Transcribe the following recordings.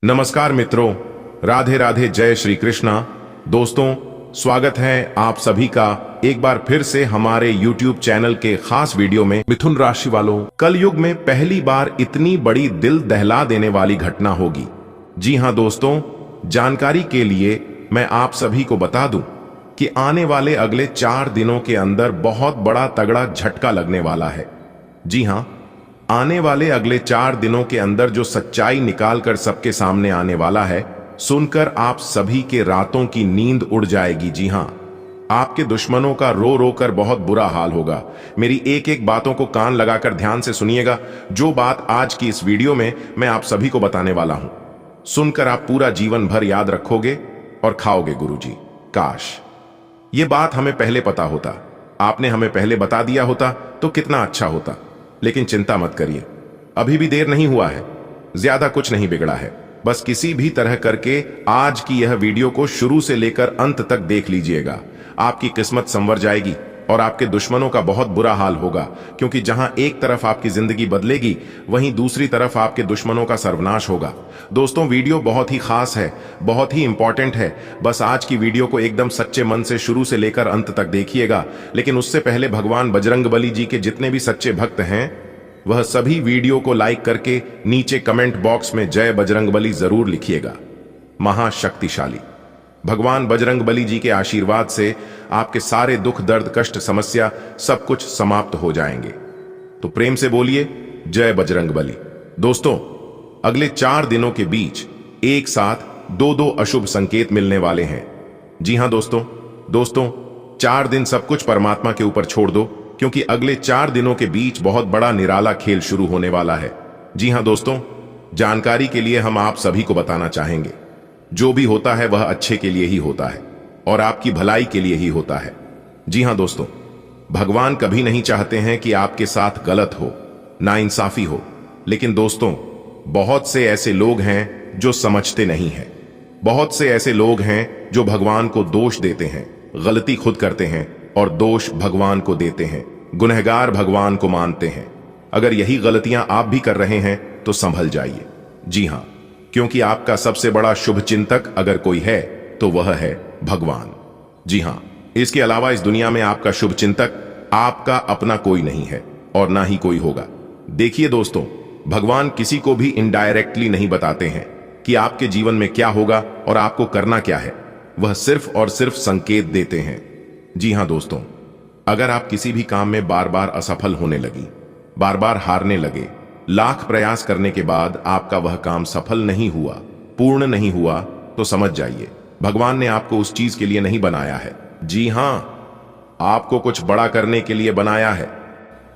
नमस्कार मित्रों, राधे राधे, जय श्री कृष्णा। दोस्तों, स्वागत है आप सभी का एक बार फिर से हमारे YouTube चैनल के खास वीडियो में। मिथुन राशि वालों, कलयुग में पहली बार इतनी बड़ी दिल दहला देने वाली घटना होगी। जी हां दोस्तों, जानकारी के लिए मैं आप सभी को बता दूं कि आने वाले अगले 4 दिनों के अंदर बहुत बड़ा तगड़ा झटका लगने वाला है। जी हां, आने वाले अगले 4 दिनों के अंदर जो सच्चाई निकाल कर सबके सामने आने वाला है, सुनकर आप सभी के रातों की नींद उड़ जाएगी। जी हां, आपके दुश्मनों का रो रो कर बहुत बुरा हाल होगा। मेरी एक एक बातों को कान लगाकर ध्यान से सुनिएगा। जो बात आज की इस वीडियो में मैं आप सभी को बताने वाला हूं, सुनकर आप पूरा जीवन भर याद रखोगे और खाओगे। गुरुजी, काश ये बात हमें पहले पता होता, आपने हमें पहले बता दिया होता तो कितना अच्छा होता। लेकिन चिंता मत करिए, अभी भी देर नहीं हुआ है, ज्यादा कुछ नहीं बिगड़ा है। बस किसी भी तरह करके आज की यह वीडियो को शुरू से लेकर अंत तक देख लीजिएगा। आपकी किस्मत संवर जाएगी और आपके दुश्मनों का बहुत बुरा हाल होगा, क्योंकि जहां एक तरफ आपकी जिंदगी बदलेगी, वहीं दूसरी तरफ आपके दुश्मनों का सर्वनाश होगा। दोस्तों, वीडियो बहुत ही खास है, बहुत ही इंपॉर्टेंट है। बस आज की वीडियो को एकदम सच्चे मन से शुरू से लेकर अंत तक देखिएगा। लेकिन उससे पहले भगवान बजरंगबली जी के जितने भी सच्चे भक्त हैं, वह सभी वीडियो को लाइक करके नीचे कमेंट बॉक्स में जय बजरंगबली जरूर लिखिएगा। महाशक्तिशाली भगवान बजरंगबली जी के आशीर्वाद से आपके सारे दुख, दर्द, कष्ट, समस्या सब कुछ समाप्त हो जाएंगे। तो प्रेम से बोलिए जय बजरंगबली। दोस्तों, अगले 4 दिनों के बीच एक साथ दो अशुभ संकेत मिलने वाले हैं। जी हां दोस्तों 4 दिन सब कुछ परमात्मा के ऊपर छोड़ दो, क्योंकि अगले 4 दिनों के बीच बहुत बड़ा निराला खेल शुरू होने वाला है। जी हां दोस्तों, जानकारी के लिए हम आप सभी को बताना चाहेंगे, जो भी होता है वह अच्छे के लिए ही होता है और आपकी भलाई के लिए ही होता है। जी हां दोस्तों, भगवान कभी नहीं चाहते हैं कि आपके साथ गलत हो, नाइंसाफी हो। लेकिन दोस्तों, बहुत से ऐसे लोग हैं जो समझते नहीं हैं। बहुत से ऐसे लोग हैं जो भगवान को दोष देते हैं, गलती खुद करते हैं और दोष भगवान को देते हैं, गुनहगार भगवान को मानते हैं। अगर यही गलतियां आप भी कर रहे हैं तो संभल जाइए। जी हां, क्योंकि आपका सबसे बड़ा शुभ चिंतक अगर कोई है तो वह है भगवान। जी हां, इसके अलावा इस दुनिया में आपका शुभ चिंतक आपका अपना कोई नहीं है और ना ही कोई होगा। देखिए दोस्तों, भगवान किसी को भी इनडायरेक्टली नहीं बताते हैं कि आपके जीवन में क्या होगा और आपको करना क्या है। वह सिर्फ और सिर्फ संकेत देते हैं। जी हां दोस्तों, अगर आप किसी भी काम में बार बार असफल होने लगी, बार बार हारने लगे, लाख प्रयास करने के बाद आपका वह काम सफल नहीं हुआ, पूर्ण नहीं हुआ, तो समझ जाइए भगवान ने आपको उस चीज के लिए नहीं बनाया है। जी हां, आपको कुछ बड़ा करने के लिए बनाया है।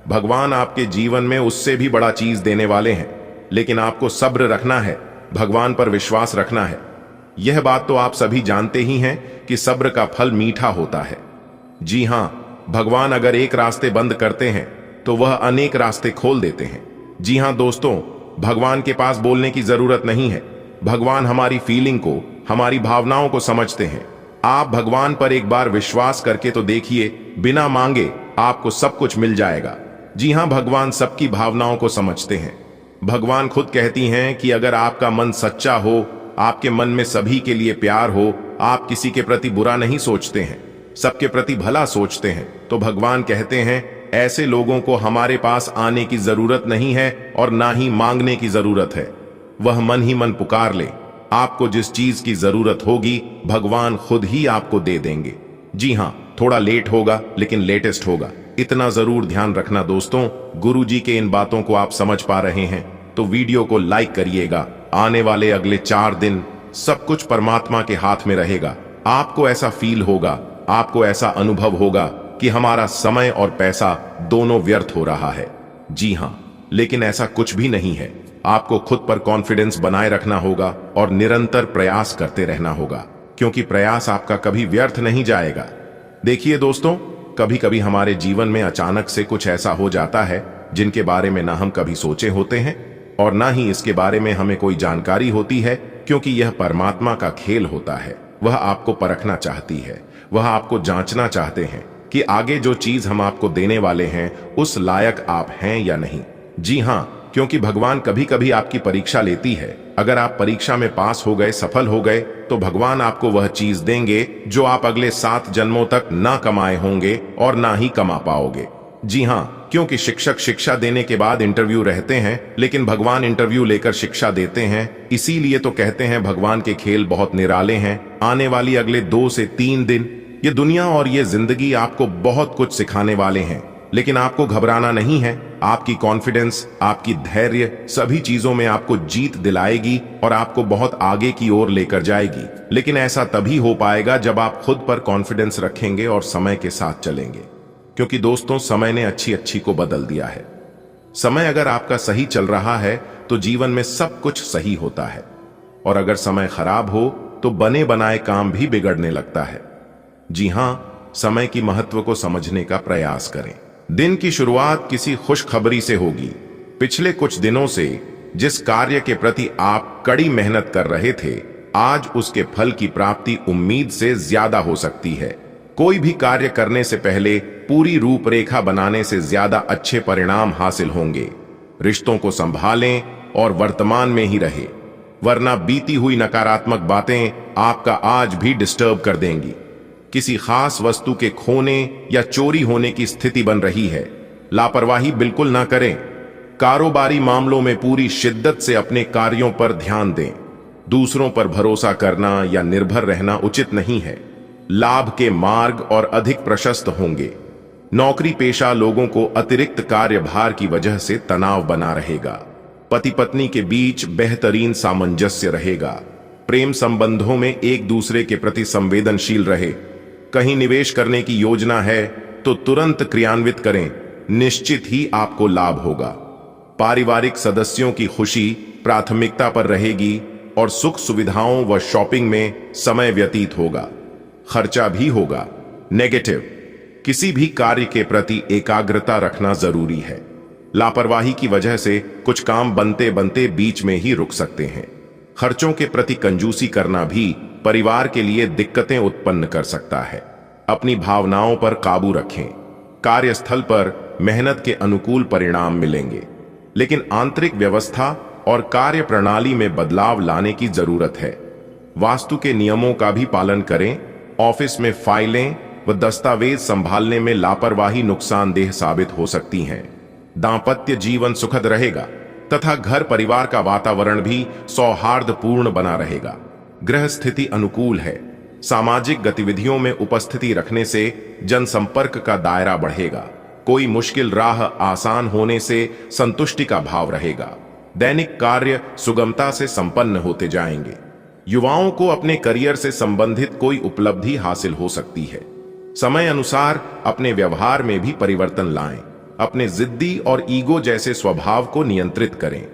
भगवान आपके जीवन में उससे भी बड़ा चीज देने वाले हैं, लेकिन आपको सब्र रखना है, भगवान पर विश्वास रखना है। यह बात तो आप सभी जानते ही हैं कि सब्र का फल मीठा होता है। जी हां, भगवान अगर एक रास्ते बंद करते हैं तो वह अनेक रास्ते खोल देते हैं। जी हां दोस्तों, भगवान के पास बोलने की जरूरत नहीं है। भगवान हमारी फीलिंग को, हमारी भावनाओं को समझते हैं। आप भगवान पर एक बार विश्वास करके तो देखिए, बिना मांगे आपको सब कुछ मिल जाएगा। जी हां, भगवान सबकी भावनाओं को समझते हैं। भगवान खुद कहती हैं कि अगर आपका मन सच्चा हो, आपके मन में सभी के लिए प्यार हो, आप किसी के प्रति बुरा नहीं सोचते हैं, सबके प्रति भला सोचते हैं, तो भगवान कहते हैं ऐसे लोगों को हमारे पास आने की जरूरत नहीं है और ना ही मांगने की जरूरत है। वह मन ही मन पुकार ले, आपको जिस चीज की जरूरत होगी भगवान खुद ही आपको दे देंगे। जी हां, थोड़ा लेट होगा लेकिन लेटेस्ट होगा, इतना जरूर ध्यान रखना दोस्तों। गुरु जी के इन बातों को आप समझ पा रहे हैं तो वीडियो को लाइक करिएगा। आने वाले अगले 4 दिन सब कुछ परमात्मा के हाथ में रहेगा। आपको ऐसा फील होगा, आपको ऐसा अनुभव होगा कि हमारा समय और पैसा दोनों व्यर्थ हो रहा है। जी हां, लेकिन ऐसा कुछ भी नहीं है। आपको खुद पर कॉन्फिडेंस बनाए रखना होगा और निरंतर प्रयास करते रहना होगा, क्योंकि प्रयास आपका कभी व्यर्थ नहीं जाएगा। देखिए दोस्तों, कभी कभी हमारे जीवन में अचानक से कुछ ऐसा हो जाता है जिनके बारे में ना हम कभी सोचे होते हैं और ना ही इसके बारे में हमें कोई जानकारी होती है, क्योंकि यह परमात्मा का खेल होता है। वह आपको परखना चाहती है, वह आपको जांचना चाहते हैं कि आगे जो चीज हम आपको देने वाले हैं उस लायक आप हैं या नहीं। जी हां, क्योंकि भगवान कभी कभी आपकी परीक्षा लेती है। अगर आप परीक्षा में पास हो गए, सफल हो गए, तो भगवान आपको वह चीज देंगे जो आप अगले 7 जन्मों तक ना कमाए होंगे और ना ही कमा पाओगे। जी हाँ, क्योंकि शिक्षक शिक्षा देने के बाद इंटरव्यू रहते हैं, लेकिन भगवान इंटरव्यू लेकर शिक्षा देते हैं। इसीलिए तो कहते हैं भगवान के खेल बहुत निराले हैं। आने वाली अगले 2 से 3 दिन ये दुनिया और ये जिंदगी आपको बहुत कुछ सिखाने वाले हैं, लेकिन आपको घबराना नहीं है। आपकी कॉन्फिडेंस, आपकी धैर्य सभी चीजों में आपको जीत दिलाएगी और आपको बहुत आगे की ओर लेकर जाएगी। लेकिन ऐसा तभी हो पाएगा जब आप खुद पर कॉन्फिडेंस रखेंगे और समय के साथ चलेंगे। क्योंकि दोस्तों, समय ने अच्छी को बदल दिया है। समय अगर आपका सही चल रहा है तो जीवन में सब कुछ सही होता है, और अगर समय खराब हो तो बने बनाए काम भी बिगड़ने लगता है। जी हां, समय की महत्व को समझने का प्रयास करें। दिन की शुरुआत किसी खुशखबरी से होगी। पिछले कुछ दिनों से जिस कार्य के प्रति आप कड़ी मेहनत कर रहे थे, आज उसके फल की प्राप्ति उम्मीद से ज्यादा हो सकती है। कोई भी कार्य करने से पहले पूरी रूपरेखा बनाने से ज्यादा अच्छे परिणाम हासिल होंगे। रिश्तों को संभालें और वर्तमान में ही रहे, वरना बीती हुई नकारात्मक बातें आपका आज भी डिस्टर्ब कर देंगी। किसी खास वस्तु के खोने या चोरी होने की स्थिति बन रही है। लापरवाही बिल्कुल ना करें। कारोबारी मामलों में पूरी शिद्दत से अपने कार्यों पर ध्यान दें। दूसरों पर भरोसा करना या निर्भर रहना उचित नहीं है। लाभ के मार्ग और अधिक प्रशस्त होंगे। नौकरी पेशा लोगों को अतिरिक्त कार्यभार की वजह से तनाव बना रहेगा। पति पत्नी के बीच बेहतरीन सामंजस्य रहेगा। प्रेम संबंधों में एक दूसरे के प्रति संवेदनशील रहे। कहीं निवेश करने की योजना है तो तुरंत क्रियान्वित करें, निश्चित ही आपको लाभ होगा। पारिवारिक सदस्यों की खुशी प्राथमिकता पर रहेगी और सुख सुविधाओं व शॉपिंग में समय व्यतीत होगा। खर्चा भी होगा। नेगेटिव, किसी भी कार्य के प्रति एकाग्रता रखना जरूरी है। लापरवाही की वजह से कुछ काम बनते बनते बीच में ही रुक सकते हैं। खर्चों के प्रति कंजूसी करना भी परिवार के लिए दिक्कतें उत्पन्न कर सकता है। अपनी भावनाओं पर काबू रखें। कार्यस्थल पर मेहनत के अनुकूल परिणाम मिलेंगे, लेकिन आंतरिक व्यवस्था और कार्य प्रणाली में बदलाव लाने की जरूरत है। वास्तु के नियमों का भी पालन करें। ऑफिस में फाइलें व दस्तावेज संभालने में लापरवाही नुकसानदेह साबित हो सकती हैं। दांपत्य जीवन सुखद रहेगा तथा घर परिवार का वातावरण भी सौहार्दपूर्ण बना रहेगा। ग्रह स्थिति अनुकूल है। सामाजिक गतिविधियों में उपस्थिति रखने से जनसंपर्क का दायरा बढ़ेगा। कोई मुश्किल राह आसान होने से संतुष्टि का भाव रहेगा। दैनिक कार्य सुगमता से संपन्न होते जाएंगे। युवाओं को अपने करियर से संबंधित कोई उपलब्धि हासिल हो सकती है। समय अनुसार अपने व्यवहार में भी परिवर्तन लाएं। अपने जिद्दी और ईगो जैसे स्वभाव को नियंत्रित करें।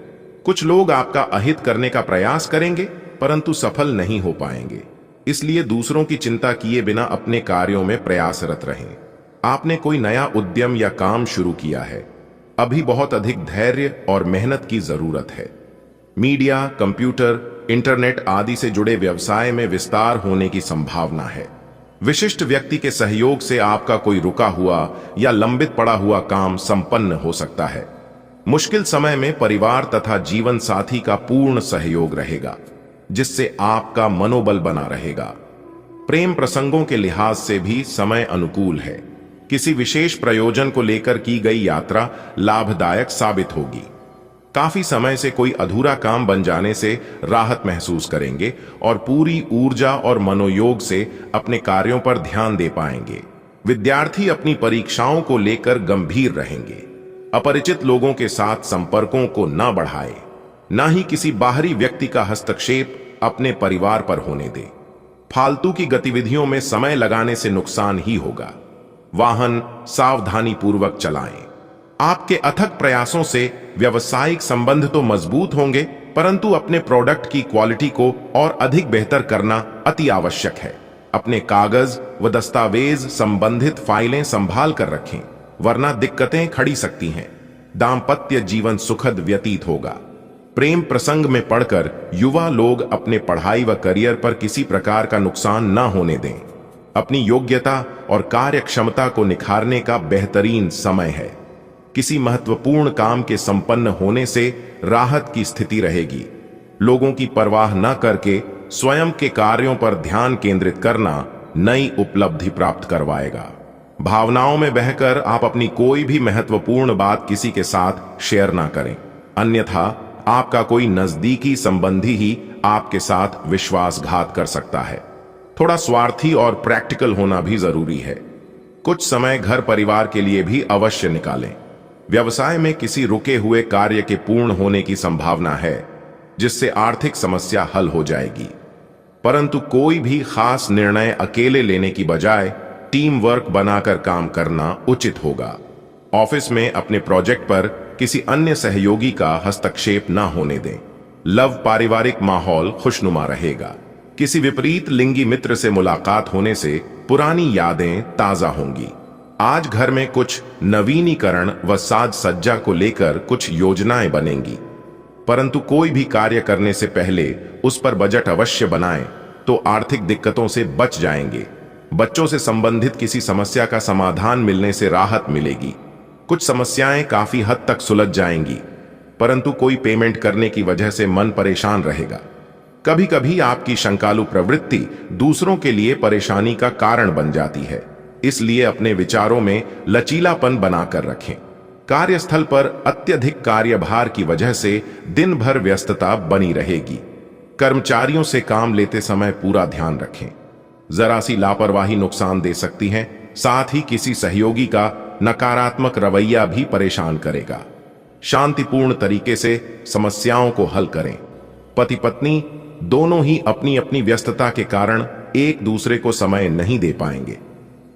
कुछ लोग आपका अहित करने का प्रयास करेंगे परंतु सफल नहीं हो पाएंगे। इसलिए दूसरों की चिंता किए बिना अपने कार्यों में प्रयासरत रहें। आपने कोई नया उद्यम या काम शुरू किया है, अभी बहुत अधिक धैर्य और मेहनत की जरूरत है। मीडिया, कंप्यूटर, इंटरनेट आदि से जुड़े व्यवसाय में विस्तार होने की संभावना है। विशिष्ट व्यक्ति के सहयोग से आपका कोई रुका हुआ या लंबित पड़ा हुआ काम संपन्न हो सकता है। मुश्किल समय में परिवार तथा जीवन साथी का पूर्ण सहयोग रहेगा, जिससे आपका मनोबल बना रहेगा। प्रेम प्रसंगों के लिहाज से भी समय अनुकूल है। किसी विशेष प्रयोजन को लेकर की गई यात्रा लाभदायक साबित होगी। काफी समय से कोई अधूरा काम बन जाने से राहत महसूस करेंगे और पूरी ऊर्जा और मनोयोग से अपने कार्यों पर ध्यान दे पाएंगे। विद्यार्थी अपनी परीक्षाओं को लेकर गंभीर रहेंगे। अपरिचित लोगों के साथ संपर्कों को न बढ़ाएं, ना ही किसी बाहरी व्यक्ति का हस्तक्षेप अपने परिवार पर होने दें। फालतू की गतिविधियों में समय लगाने से नुकसान ही होगा। वाहन सावधानी पूर्वक चलाएं। आपके अथक प्रयासों से व्यावसायिक संबंध तो मजबूत होंगे, परंतु अपने प्रोडक्ट की क्वालिटी को और अधिक बेहतर करना अति आवश्यक है। अपने कागज व दस्तावेज संबंधित फाइलें संभाल कर रखें, वरना दिक्कतें खड़ी सकती हैं। दांपत्य जीवन सुखद व्यतीत होगा। प्रेम प्रसंग में पढ़कर युवा लोग अपने पढ़ाई व करियर पर किसी प्रकार का नुकसान न होने दें। अपनी योग्यता और कार्य क्षमता को निखारने का बेहतरीन समय है। किसी महत्वपूर्ण काम के संपन्न होने से राहत की स्थिति रहेगी। लोगों की परवाह न करके स्वयं के कार्यों पर ध्यान केंद्रित करना नई उपलब्धि प्राप्त करवाएगा। भावनाओं में बहकर आप अपनी कोई भी महत्वपूर्ण बात किसी के साथ शेयर ना करें, अन्यथा आपका कोई नजदीकी संबंधी ही आपके साथ विश्वासघात कर सकता है। थोड़ा स्वार्थी और प्रैक्टिकल होना भी जरूरी है। कुछ समय घर परिवार के लिए भी अवश्य निकालें। व्यवसाय में किसी रुके हुए कार्य के पूर्ण होने की संभावना है, जिससे आर्थिक समस्या हल हो जाएगी। परंतु कोई भी खास निर्णय अकेले लेने की बजाय टीम वर्क बनाकर काम करना उचित होगा। ऑफिस में अपने प्रोजेक्ट पर किसी अन्य सहयोगी का हस्तक्षेप न होने दें। लव पारिवारिक माहौल खुशनुमा रहेगा। किसी विपरीत लिंगी मित्र से मुलाकात होने से पुरानी यादें ताजा होंगी। आज घर में कुछ नवीनीकरण व साज सज्जा को लेकर कुछ योजनाएं बनेंगी, परंतु कोई भी कार्य करने से पहले उस पर बजट अवश्य बनाएं, तो आर्थिक दिक्कतों से बच जाएंगे। बच्चों से संबंधित किसी समस्या का समाधान मिलने से राहत मिलेगी। कुछ समस्याएं काफी हद तक सुलझ जाएंगी, परंतु कोई पेमेंट करने की वजह से मन परेशान रहेगा। कभी कभी आपकी शंकालु प्रवृत्ति दूसरों के लिए परेशानी का कारण बन जाती है, इसलिए अपने विचारों में लचीलापन बनाकर रखें। कार्यस्थल पर अत्यधिक कार्यभार की वजह से दिन भर व्यस्तता बनी रहेगी। कर्मचारियों से काम लेते समय पूरा ध्यान रखें। जरा सी लापरवाही नुकसान दे सकती है, साथ ही किसी सहयोगी का नकारात्मक रवैया भी परेशान करेगा। शांतिपूर्ण तरीके से समस्याओं को हल करें। पति पत्नी दोनों ही अपनी अपनी व्यस्तता के कारण एक दूसरे को समय नहीं दे पाएंगे,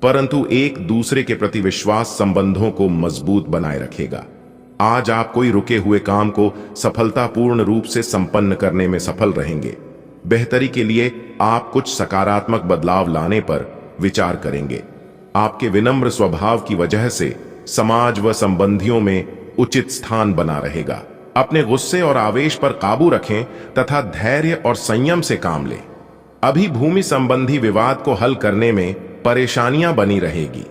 परंतु एक दूसरे के प्रति विश्वास संबंधों को मजबूत बनाए रखेगा। आज आप कोई रुके हुए काम को सफलतापूर्ण रूप से संपन्न करने में सफल रहेंगे। बेहतरी के लिए आप कुछ सकारात्मक बदलाव लाने पर विचार करेंगे। आपके विनम्र स्वभाव की वजह से समाज व संबंधियों में उचित स्थान बना रहेगा। अपने गुस्से और आवेश पर काबू रखें तथा धैर्य और संयम से काम लें। अभी भूमि संबंधी विवाद को हल करने में परेशानियां बनी रहेगी।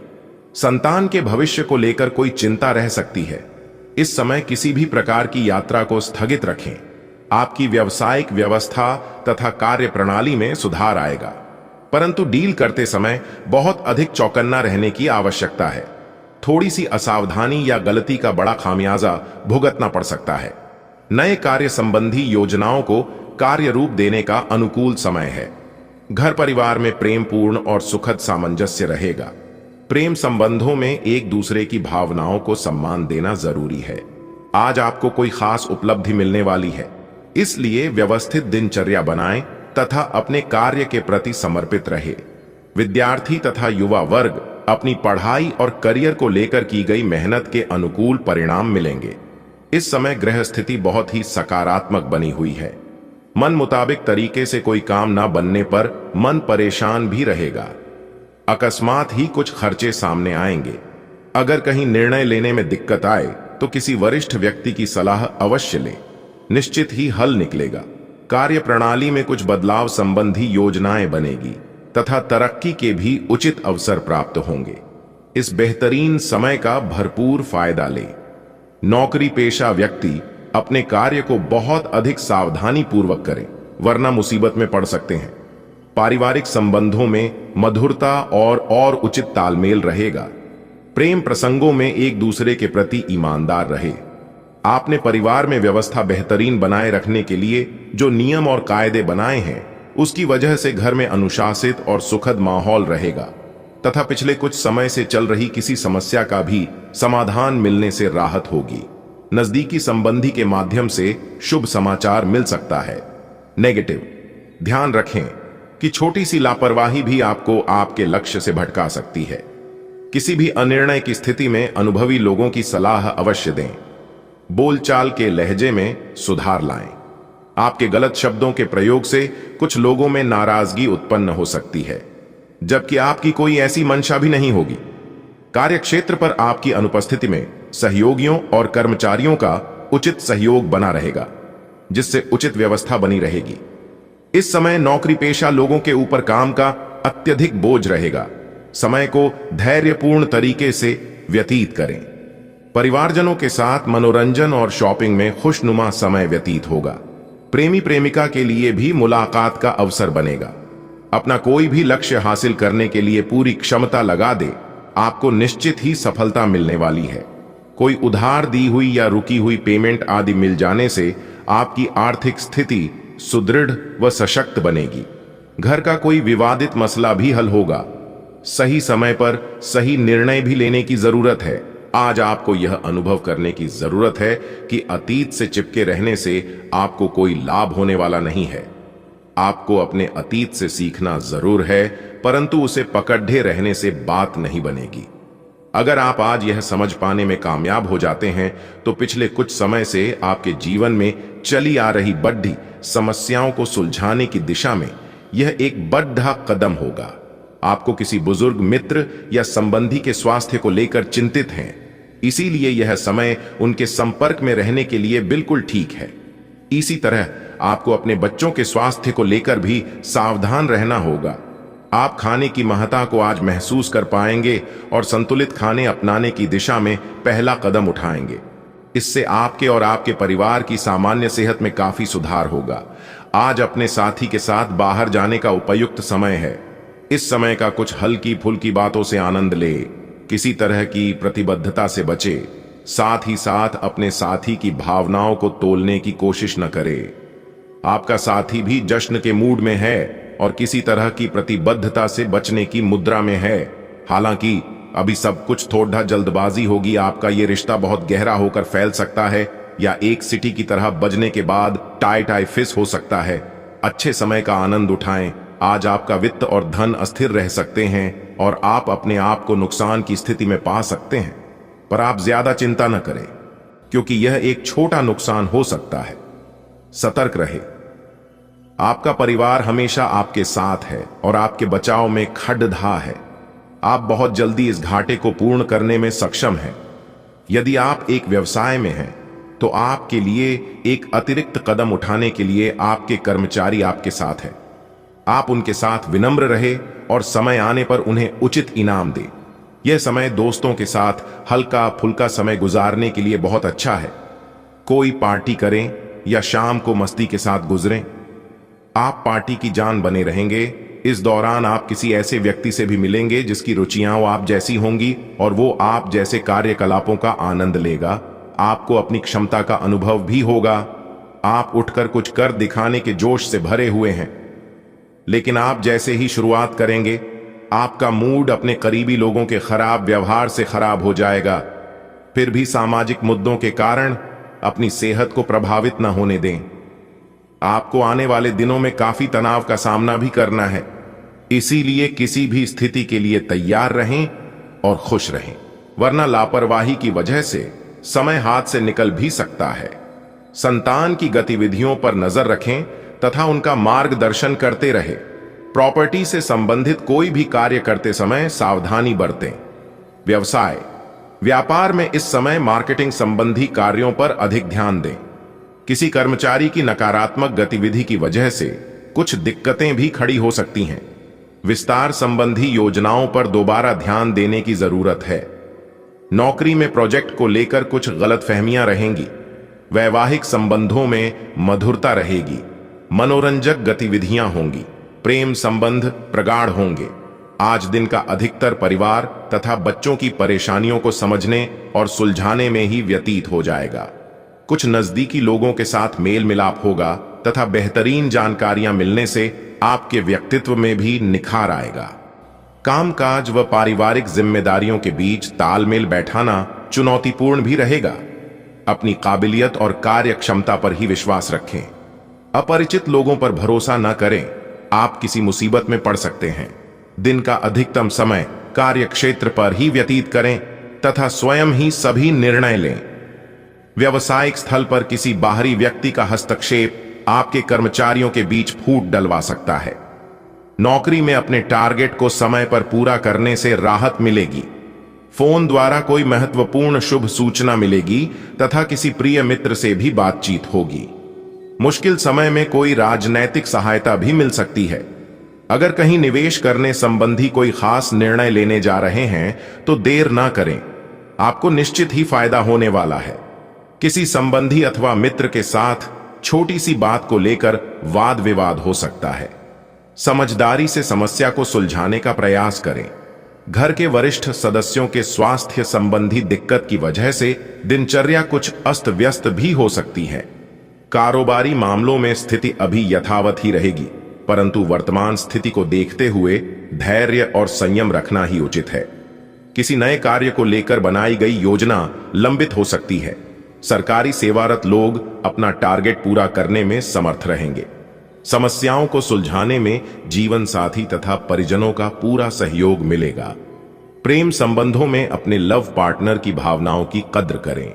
संतान के भविष्य को लेकर कोई चिंता रह सकती है। इस समय किसी भी प्रकार की यात्रा को स्थगित रखें। आपकी व्यावसायिक व्यवस्था तथा कार्य प्रणाली में सुधार आएगा, परंतु डील करते समय बहुत अधिक चौकन्ना रहने की आवश्यकता है। थोड़ी सी असावधानी या गलती का बड़ा खामियाजा भुगतना पड़ सकता है। नए कार्य संबंधी योजनाओं को कार्य रूप देने का अनुकूल समय है। घर परिवार में प्रेमपूर्ण और सुखद सामंजस्य रहेगा। प्रेम संबंधों में एक दूसरे की भावनाओं को सम्मान देना जरूरी है। आज आपको कोई खास उपलब्धि मिलने वाली है, इसलिए व्यवस्थित दिनचर्या बनाएं तथा अपने कार्य के प्रति समर्पित रहे। विद्यार्थी तथा युवा वर्ग अपनी पढ़ाई और करियर को लेकर की गई मेहनत के अनुकूल परिणाम मिलेंगे। इस समय ग्रह स्थिति बहुत ही सकारात्मक बनी हुई है। मन मुताबिक तरीके से कोई काम ना बनने पर मन परेशान भी रहेगा। अकस्मात ही कुछ खर्चे सामने आएंगे। अगर कहीं निर्णय लेने में दिक्कत आए तो किसी वरिष्ठ व्यक्ति की सलाह अवश्य लें, निश्चित ही हल निकलेगा। कार्य प्रणाली में कुछ बदलाव संबंधी योजनाएं बनेगी तथा तरक्की के भी उचित अवसर प्राप्त होंगे। इस बेहतरीन समय का भरपूर फायदा लें। नौकरी पेशा व्यक्ति अपने कार्य को बहुत अधिक सावधानी पूर्वक करें, वरना मुसीबत में पड़ सकते हैं। पारिवारिक संबंधों में मधुरता और उचित तालमेल रहेगा। प्रेम प्रसंगों में एक दूसरे के प्रति ईमानदार रहे। आपने परिवार में व्यवस्था बेहतरीन बनाए रखने के लिए जो नियम और कायदे बनाए हैं, उसकी वजह से घर में अनुशासित और सुखद माहौल रहेगा तथा पिछले कुछ समय से चल रही किसी समस्या का भी समाधान मिलने से राहत होगी। नजदीकी संबंधी के माध्यम से शुभ समाचार मिल सकता है। नेगेटिव, ध्यान रखें कि छोटी सी लापरवाही भी आपको आपके लक्ष्य से भटका सकती है। किसी भी अनिर्णय की स्थिति में अनुभवी लोगों की सलाह अवश्य दें। बोलचाल के लहजे में सुधार लाएं। आपके गलत शब्दों के प्रयोग से कुछ लोगों में नाराजगी उत्पन्न हो सकती है, जबकि आपकी कोई ऐसी मंशा भी नहीं होगी। कार्यक्षेत्र पर आपकी अनुपस्थिति में सहयोगियों और कर्मचारियों का उचित सहयोग बना रहेगा, जिससे उचित व्यवस्था बनी रहेगी। इस समय नौकरी पेशा लोगों के ऊपर काम का अत्यधिक बोझ रहेगा। समय को धैर्यपूर्ण तरीके से व्यतीत करें। परिवारजनों के साथ मनोरंजन और शॉपिंग में खुशनुमा समय व्यतीत होगा। प्रेमी प्रेमिका के लिए भी मुलाकात का अवसर बनेगा। अपना कोई भी लक्ष्य हासिल करने के लिए पूरी क्षमता लगा दे, आपको निश्चित ही सफलता मिलने वाली है। कोई उधार दी हुई या रुकी हुई पेमेंट आदि मिल जाने से आपकी आर्थिक स्थिति सुदृढ़ व सशक्त बनेगी। घर का कोई विवादित मसला भी हल होगा। सही समय पर सही निर्णय भी लेने की जरूरत है। आज आपको यह अनुभव करने की जरूरत है कि अतीत से चिपके रहने से आपको कोई लाभ होने वाला नहीं है। आपको अपने अतीत से सीखना जरूर है, परंतु उसे पकड़े रहने से बात नहीं बनेगी। अगर आप आज यह समझ पाने में कामयाब हो जाते हैं तो पिछले कुछ समय से आपके जीवन में चली आ रही बढ़ती समस्याओं को सुलझाने की दिशा में यह एक बड़ा कदम होगा। आपको किसी बुजुर्ग मित्र या संबंधी के स्वास्थ्य को लेकर चिंतित हैं, इसीलिए यह समय उनके संपर्क में रहने के लिए बिल्कुल ठीक है। इसी तरह आपको अपने बच्चों के स्वास्थ्य को लेकर भी सावधान रहना होगा। आप खाने की महत्ता को आज महसूस कर पाएंगे और संतुलित खाने अपनाने की दिशा में पहला कदम उठाएंगे। इससे आपके और आपके परिवार की सामान्य सेहत में काफी सुधार होगा। आज अपने साथी के साथ बाहर जाने का उपयुक्त समय है। इस समय का कुछ हल्की फुल्की बातों से आनंद ले, किसी तरह की प्रतिबद्धता से बचे, साथ ही साथ अपने साथी की भावनाओं को तोलने की कोशिश न करे। आपका साथी भी जश्न के मूड में है और किसी तरह की प्रतिबद्धता से बचने की मुद्रा में है। हालांकि अभी सब कुछ थोड़ा जल्दबाजी होगी। आपका ये रिश्ता बहुत गहरा होकर फैल सकता है या एक सिटी की तरह बजने के बाद टाई टाई फिस हो सकता है। अच्छे समय का आनंद उठाएं। आज आपका वित्त और धन अस्थिर रह सकते हैं और आप अपने आप को नुकसान की स्थिति में पा सकते हैं, पर आप ज्यादा चिंता न करें क्योंकि यह एक छोटा नुकसान हो सकता है। सतर्क रहे। आपका परिवार हमेशा आपके साथ है और आपके बचाव में खड्डा है। आप बहुत जल्दी इस घाटे को पूर्ण करने में सक्षम हैं। यदि आप एक व्यवसाय में हैं तो आपके लिए एक अतिरिक्त कदम उठाने के लिए आपके कर्मचारी आपके साथ हैं। आप उनके साथ विनम्र रहे और समय आने पर उन्हें उचित इनाम दें। यह समय दोस्तों के साथ हल्का फुल्का समय गुजारने के लिए बहुत अच्छा है। कोई पार्टी करें या शाम को मस्ती के साथ गुजरें। आप पार्टी की जान बने रहेंगे। इस दौरान आप किसी ऐसे व्यक्ति से भी मिलेंगे जिसकी रुचियां आप जैसी होंगी और वो आप जैसे कार्यकलापों का आनंद लेगा। आपको अपनी क्षमता का अनुभव भी होगा। आप उठकर कुछ कर दिखाने के जोश से भरे हुए हैं, लेकिन आप जैसे ही शुरुआत करेंगे आपका मूड अपने करीबी लोगों के खराब व्यवहार से खराब हो जाएगा। फिर भी सामाजिक मुद्दों के कारण अपनी सेहत को प्रभावित न होने दें। आपको आने वाले दिनों में काफी तनाव का सामना भी करना है, इसीलिए किसी भी स्थिति के लिए तैयार रहें और खुश रहें, वरना लापरवाही की वजह से समय हाथ से निकल भी सकता है। संतान की गतिविधियों पर नजर रखें तथा उनका मार्गदर्शन करते रहे। प्रॉपर्टी से संबंधित कोई भी कार्य करते समय सावधानी बरतें। व्यवसाय व्यापार में इस समय मार्केटिंग संबंधी कार्यों पर अधिक ध्यान दें। किसी कर्मचारी की नकारात्मक गतिविधि की वजह से कुछ दिक्कतें भी खड़ी हो सकती हैं। विस्तार संबंधी योजनाओं पर दोबारा ध्यान देने की जरूरत है। नौकरी में प्रोजेक्ट को लेकर कुछ गलतफहमियां रहेंगी। वैवाहिक संबंधों में मधुरता रहेगी। मनोरंजक गतिविधियां होंगी। प्रेम संबंध प्रगाढ़ होंगे। आज दिन का अधिकतर परिवार तथा बच्चों की परेशानियों को समझने और सुलझाने में ही व्यतीत हो जाएगा। कुछ नजदीकी लोगों के साथ मेल मिलाप होगा तथा बेहतरीन जानकारियां मिलने से आपके व्यक्तित्व में भी निखार आएगा। कामकाज व पारिवारिक जिम्मेदारियों के बीच तालमेल बैठाना चुनौतीपूर्ण भी रहेगा। अपनी काबिलियत और कार्य क्षमता पर ही विश्वास रखें। अपरिचित लोगों पर भरोसा न करें, आप किसी मुसीबत में पड़ सकते हैं। दिन का अधिकतम समय कार्य क्षेत्र पर ही व्यतीत करें तथा स्वयं ही सभी निर्णय लें। व्यवसायिक स्थल पर किसी बाहरी व्यक्ति का हस्तक्षेप आपके कर्मचारियों के बीच फूट डलवा सकता है। नौकरी में अपने टारगेट को समय पर पूरा करने से राहत मिलेगी। फोन द्वारा कोई महत्वपूर्ण शुभ सूचना मिलेगी तथा किसी प्रिय मित्र से भी बातचीत होगी। मुश्किल समय में कोई राजनैतिक सहायता भी मिल सकती है। अगर कहीं निवेश करने संबंधी कोई खास निर्णय लेने जा रहे हैं तो देर ना करें। आपको निश्चित ही फायदा होने वाला है। किसी संबंधी अथवा मित्र के साथ छोटी सी बात को लेकर वाद विवाद हो सकता है। समझदारी से समस्या को सुलझाने का प्रयास करें। घर के वरिष्ठ सदस्यों के स्वास्थ्य संबंधी दिक्कत की वजह से दिनचर्या कुछ अस्त व्यस्त भी हो सकती है। कारोबारी मामलों में स्थिति अभी यथावत ही रहेगी, परंतु वर्तमान स्थिति को देखते हुए धैर्य और संयम रखना ही उचित है। किसी नए कार्य को लेकर बनाई गई योजना लंबित हो सकती है। सरकारी सेवारत लोग अपना टारगेट पूरा करने में समर्थ रहेंगे। समस्याओं को सुलझाने में जीवन साथी तथा परिजनों का पूरा सहयोग मिलेगा। प्रेम संबंधों में अपने लव पार्टनर की भावनाओं की कद्र करें।